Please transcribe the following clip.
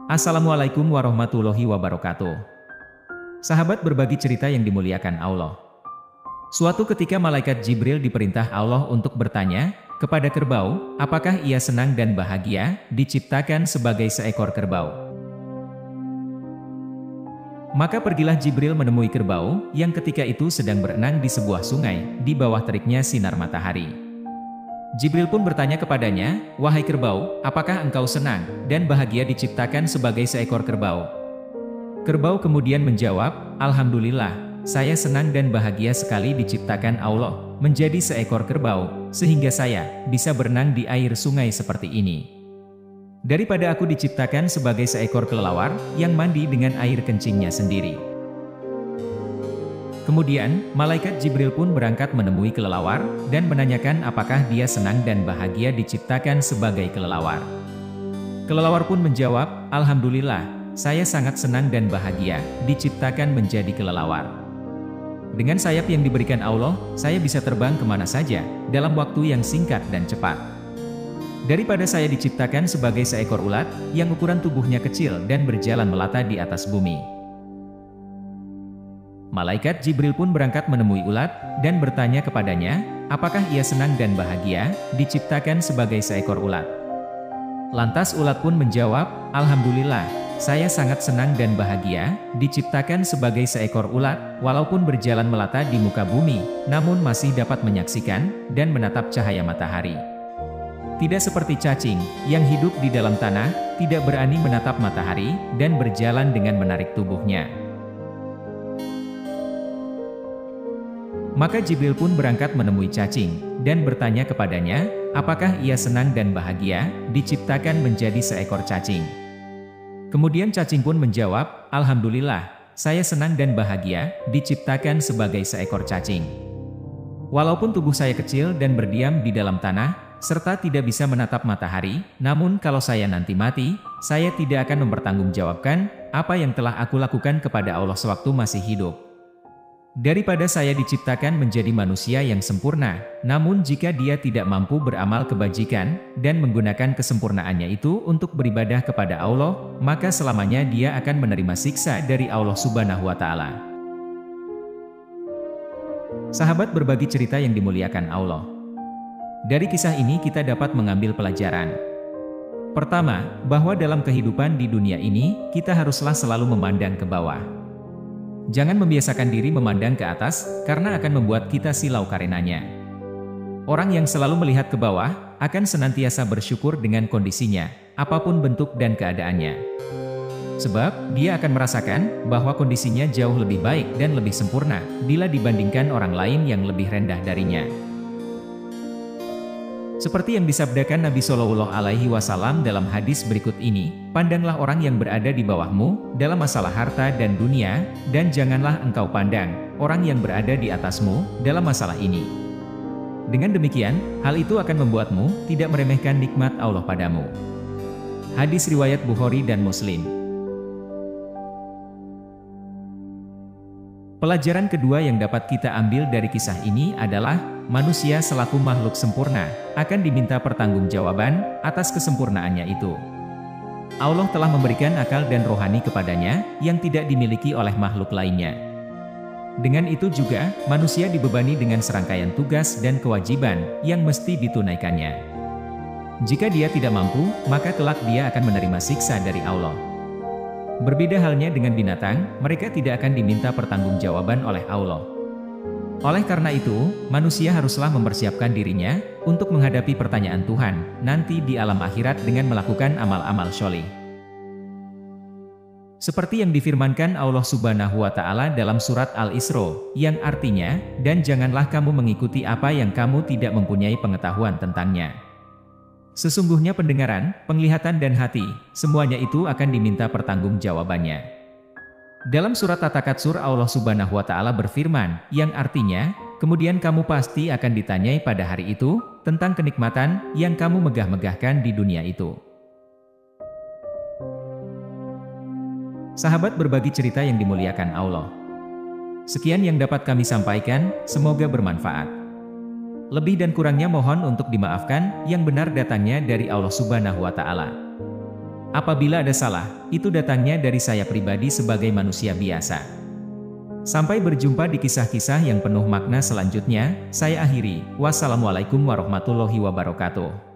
Assalamualaikum warahmatullahi wabarakatuh. Sahabat berbagi cerita yang dimuliakan Allah. Suatu ketika malaikat Jibril diperintah Allah untuk bertanya kepada kerbau, apakah ia senang dan bahagia diciptakan sebagai seekor kerbau. Maka pergilah Jibril menemui kerbau yang ketika itu sedang berenang di sebuah sungai di bawah teriknya sinar matahari. Jibril pun bertanya kepadanya, "Wahai kerbau, apakah engkau senang dan bahagia diciptakan sebagai seekor kerbau?" Kerbau kemudian menjawab, "Alhamdulillah, saya senang dan bahagia sekali diciptakan Allah menjadi seekor kerbau, sehingga saya bisa berenang di air sungai seperti ini. Daripada aku diciptakan sebagai seekor kelelawar yang mandi dengan air kencingnya sendiri." Kemudian, malaikat Jibril pun berangkat menemui kelelawar, dan menanyakan apakah dia senang dan bahagia diciptakan sebagai kelelawar. Kelelawar pun menjawab, "Alhamdulillah, saya sangat senang dan bahagia diciptakan menjadi kelelawar. Dengan sayap yang diberikan Allah, saya bisa terbang kemana saja, dalam waktu yang singkat dan cepat. Daripada saya diciptakan sebagai seekor ulat, yang ukuran tubuhnya kecil dan berjalan melata di atas bumi." Malaikat Jibril pun berangkat menemui ulat, dan bertanya kepadanya, apakah ia senang dan bahagia diciptakan sebagai seekor ulat. Lantas ulat pun menjawab, "Alhamdulillah, saya sangat senang dan bahagia diciptakan sebagai seekor ulat, walaupun berjalan melata di muka bumi, namun masih dapat menyaksikan dan menatap cahaya matahari. Tidak seperti cacing yang hidup di dalam tanah, tidak berani menatap matahari, dan berjalan dengan menarik tubuhnya." Maka Jibril pun berangkat menemui cacing, dan bertanya kepadanya, apakah ia senang dan bahagia diciptakan menjadi seekor cacing. Kemudian cacing pun menjawab, "Alhamdulillah, saya senang dan bahagia diciptakan sebagai seekor cacing. Walaupun tubuh saya kecil dan berdiam di dalam tanah, serta tidak bisa menatap matahari, namun kalau saya nanti mati, saya tidak akan mempertanggungjawabkan apa yang telah aku lakukan kepada Allah sewaktu masih hidup. Daripada saya diciptakan menjadi manusia yang sempurna, namun jika dia tidak mampu beramal kebajikan, dan menggunakan kesempurnaannya itu untuk beribadah kepada Allah, maka selamanya dia akan menerima siksa dari Allah Subhanahu wa Ta'ala." Sahabat berbagi cerita yang dimuliakan Allah. Dari kisah ini kita dapat mengambil pelajaran. Pertama, bahwa dalam kehidupan di dunia ini, kita haruslah selalu memandang ke bawah. Jangan membiasakan diri memandang ke atas, karena akan membuat kita silau karenanya. Orang yang selalu melihat ke bawah, akan senantiasa bersyukur dengan kondisinya, apapun bentuk dan keadaannya. Sebab, dia akan merasakan bahwa kondisinya jauh lebih baik dan lebih sempurna, bila dibandingkan orang lain yang lebih rendah darinya. Seperti yang disabdakan Nabi Shallallahu Alaihi Wasallam dalam hadis berikut ini, pandanglah orang yang berada di bawahmu dalam masalah harta dan dunia, dan janganlah engkau pandang orang yang berada di atasmu dalam masalah ini. Dengan demikian, hal itu akan membuatmu tidak meremehkan nikmat Allah padamu. Hadis riwayat Bukhari dan Muslim. Pelajaran kedua yang dapat kita ambil dari kisah ini adalah, manusia selaku makhluk sempurna, akan diminta pertanggungjawaban atas kesempurnaannya itu. Allah telah memberikan akal dan rohani kepadanya, yang tidak dimiliki oleh makhluk lainnya. Dengan itu juga, manusia dibebani dengan serangkaian tugas dan kewajiban, yang mesti ditunaikannya. Jika dia tidak mampu, maka kelak dia akan menerima siksa dari Allah. Berbeda halnya dengan binatang, mereka tidak akan diminta pertanggungjawaban oleh Allah. Oleh karena itu, manusia haruslah mempersiapkan dirinya untuk menghadapi pertanyaan Tuhan nanti di alam akhirat dengan melakukan amal-amal sholih. Seperti yang difirmankan Allah Subhanahu wa Ta'ala dalam surat Al-Isra, yang artinya, "Dan janganlah kamu mengikuti apa yang kamu tidak mempunyai pengetahuan tentangnya. Sesungguhnya pendengaran, penglihatan dan hati, semuanya itu akan diminta pertanggungjawabannya." Dalam surat At-Takatsur Allah Subhanahu wa Ta'ala berfirman, yang artinya, "Kemudian kamu pasti akan ditanyai pada hari itu tentang kenikmatan yang kamu megah-megahkan di dunia itu." Sahabat berbagi cerita yang dimuliakan Allah. Sekian yang dapat kami sampaikan, semoga bermanfaat. Lebih dan kurangnya mohon untuk dimaafkan, yang benar datangnya dari Allah Subhanahu wa Ta'ala. Apabila ada salah, itu datangnya dari saya pribadi sebagai manusia biasa. Sampai berjumpa di kisah-kisah yang penuh makna selanjutnya, saya akhiri. Wassalamualaikum warahmatullahi wabarakatuh.